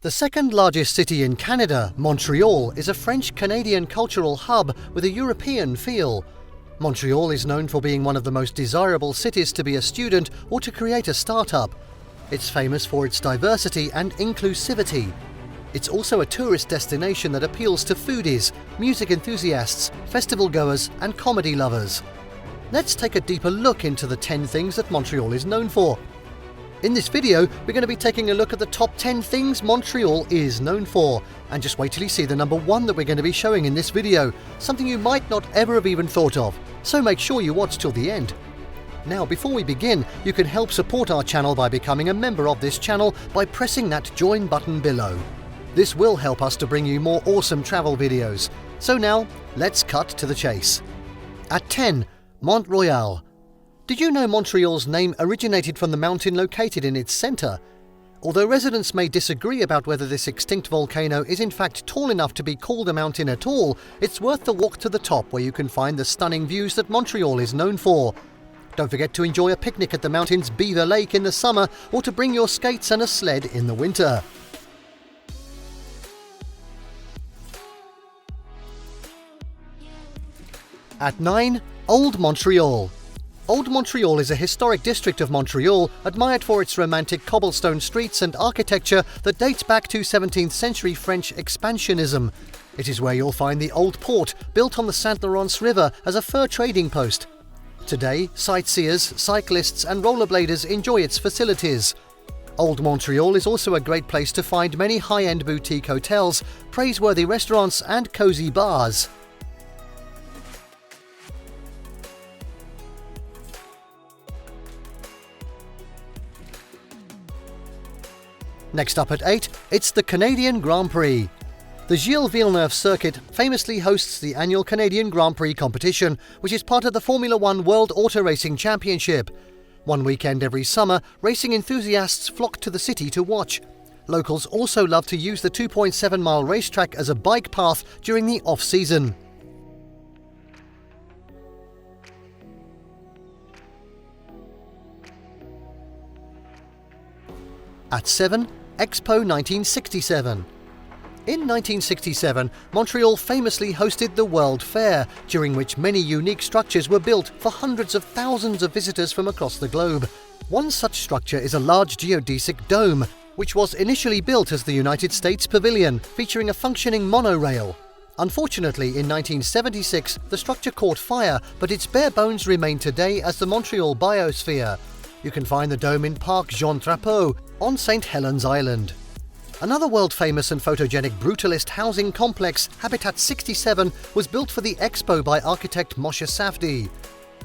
The second largest city in Canada, Montreal, is a French-Canadian cultural hub with a European feel. Montreal is known for being one of the most desirable cities to be a student or to create a startup. It's famous for its diversity and inclusivity. It's also a tourist destination that appeals to foodies, music enthusiasts, festival goers and comedy lovers. Let's take a deeper look into the 10 things that Montreal is known for. In this video, we're going to be taking a look at the top 10 things Montreal is known for. And just wait till you see the number 1 that we're going to be showing in this video, something you might not ever have even thought of. So make sure you watch till the end. Now, before we begin, you can help support our channel by becoming a member of this channel by pressing that join button below. This will help us to bring you more awesome travel videos. So now, let's cut to the chase. At 10, Mont Royale. Did you know Montreal's name originated from the mountain located in its centre? Although residents may disagree about whether this extinct volcano is in fact tall enough to be called a mountain at all, it's worth the walk to the top where you can find the stunning views that Montreal is known for. Don't forget to enjoy a picnic at the mountain's Beaver Lake in the summer or to bring your skates and a sled in the winter. At 9, Old Montreal. Old Montreal is a historic district of Montreal, admired for its romantic cobblestone streets and architecture that dates back to 17th century French expansionism. It is where you'll find the old port, built on the St. Lawrence River as a fur trading post. Today, sightseers, cyclists and rollerbladers enjoy its facilities. Old Montreal is also a great place to find many high-end boutique hotels, praiseworthy restaurants and cozy bars. Next up at 8, it's the Canadian Grand Prix. The Gilles Villeneuve circuit famously hosts the annual Canadian Grand Prix competition, which is part of the Formula One World Auto Racing Championship. One weekend every summer, racing enthusiasts flock to the city to watch. Locals also love to use the 2.7-mile racetrack as a bike path during the off-season. At 7, Expo 1967. In 1967, Montreal famously hosted the World Fair, during which many unique structures were built for hundreds of thousands of visitors from across the globe. One such structure is a large geodesic dome, which was initially built as the United States Pavilion, featuring a functioning monorail. Unfortunately, in 1976, the structure caught fire, but its bare bones remain today as the Montreal Biosphere. You can find the dome in Parc Jean Drapeau on St. Helens Island. Another world-famous and photogenic brutalist housing complex, Habitat 67, was built for the Expo by architect Moshe Safdie.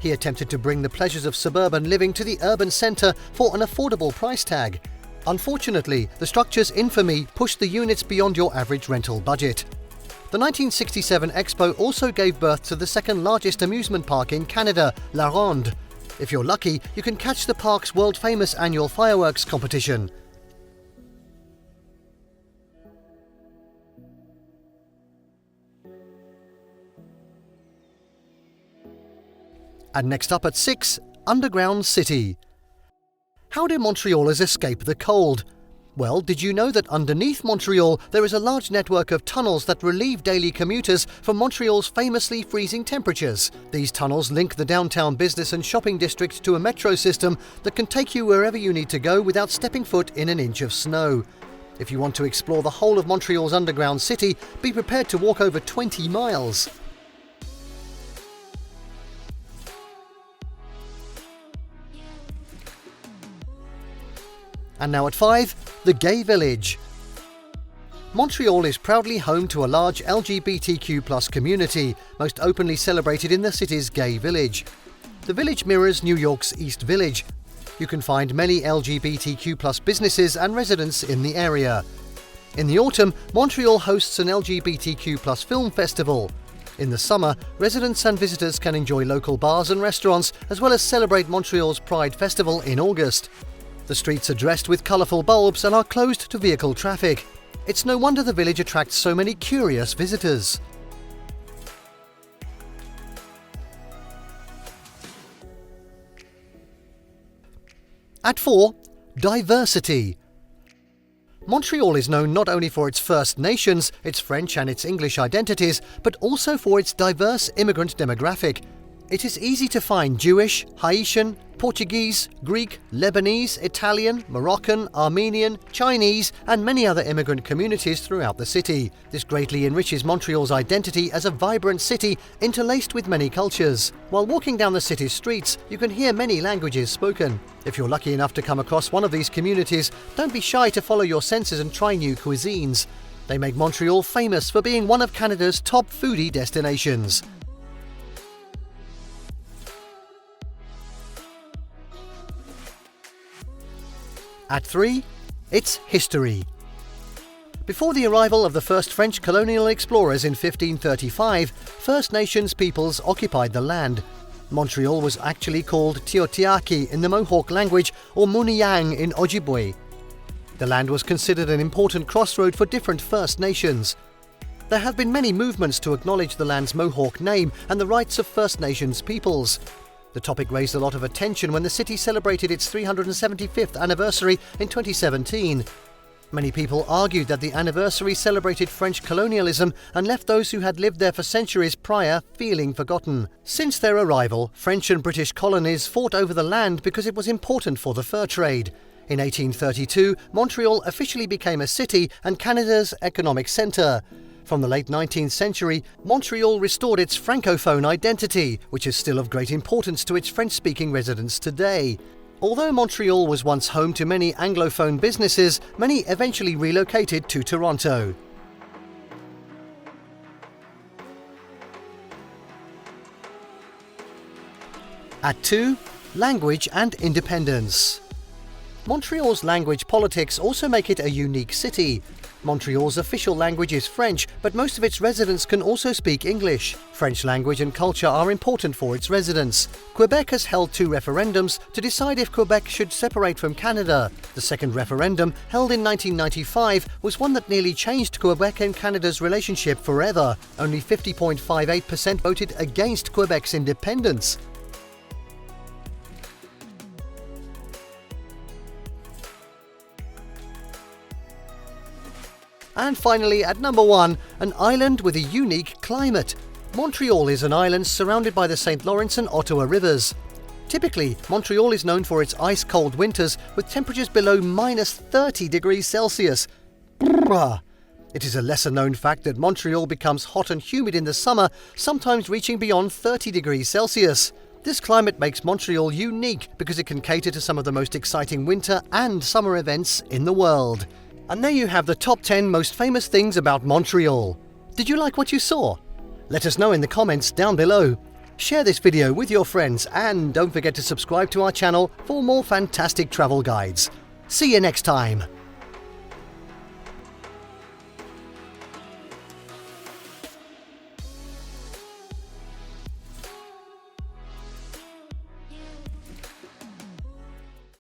He attempted to bring the pleasures of suburban living to the urban centre for an affordable price tag. Unfortunately, the structure's infamy pushed the units beyond your average rental budget. The 1967 Expo also gave birth to the second largest amusement park in Canada, La Ronde. If you're lucky, you can catch the park's world-famous annual fireworks competition. And next up at 6, Underground City. How do Montrealers escape the cold? Well, did you know that underneath Montreal there is a large network of tunnels that relieve daily commuters from Montreal's famously freezing temperatures? These tunnels link the downtown business and shopping district to a metro system that can take you wherever you need to go without stepping foot in an inch of snow. If you want to explore the whole of Montreal's underground city, be prepared to walk over 20 miles. And now at 5, the Gay Village. Montreal is proudly home to a large LGBTQ+ community, most openly celebrated in the city's Gay Village. The village mirrors New York's East Village. You can find many LGBTQ+ businesses and residents in the area. In the autumn, Montreal hosts an LGBTQ+ film festival. In the summer, residents and visitors can enjoy local bars and restaurants, as well as celebrate Montreal's Pride Festival in August. The streets are dressed with colourful bulbs and are closed to vehicle traffic. It's no wonder the village attracts so many curious visitors. At 4, diversity. Montreal is known not only for its First Nations, its French and its English identities, but also for its diverse immigrant demographic. It is easy to find Jewish, Haitian, Portuguese, Greek, Lebanese, Italian, Moroccan, Armenian, Chinese, and many other immigrant communities throughout the city. This greatly enriches Montreal's identity as a vibrant city interlaced with many cultures. While walking down the city's streets, you can hear many languages spoken. If you're lucky enough to come across one of these communities, don't be shy to follow your senses and try new cuisines. They make Montreal famous for being one of Canada's top foodie destinations. At 3, its history. Before the arrival of the first French colonial explorers in 1535, First Nations peoples occupied the land. Montreal was actually called Tiohtià:ke in the Mohawk language or Muniang in Ojibwe. The land was considered an important crossroad for different First Nations. There have been many movements to acknowledge the land's Mohawk name and the rights of First Nations peoples. The topic raised a lot of attention when the city celebrated its 375th anniversary in 2017. Many people argued that the anniversary celebrated French colonialism and left those who had lived there for centuries prior feeling forgotten. Since their arrival, French and British colonies fought over the land because it was important for the fur trade. In 1832, Montreal officially became a city and Canada's economic centre. From the late 19th century, Montreal restored its francophone identity, which is still of great importance to its French-speaking residents today. Although Montreal was once home to many Anglophone businesses, many eventually relocated to Toronto. At 2, language and independence. Montreal's language politics also make it a unique city. Montreal's official language is French, but most of its residents can also speak English. French language and culture are important for its residents. Quebec has held 2 referendums to decide if Quebec should separate from Canada. The second referendum, held in 1995, was one that nearly changed Quebec and Canada's relationship forever. Only 50.58% voted against Quebec's independence. And finally, at number 1, an island with a unique climate. Montreal is an island surrounded by the St. Lawrence and Ottawa rivers. Typically, Montreal is known for its ice-cold winters with temperatures below -30 degrees Celsius. It is a lesser-known fact that Montreal becomes hot and humid in the summer, sometimes reaching beyond 30 degrees Celsius. This climate makes Montreal unique because it can cater to some of the most exciting winter and summer events in the world. And there you have the top 10 most famous things about Montreal. Did you like what you saw? Let us know in the comments down below. Share this video with your friends and don't forget to subscribe to our channel for more fantastic travel guides. See you next time.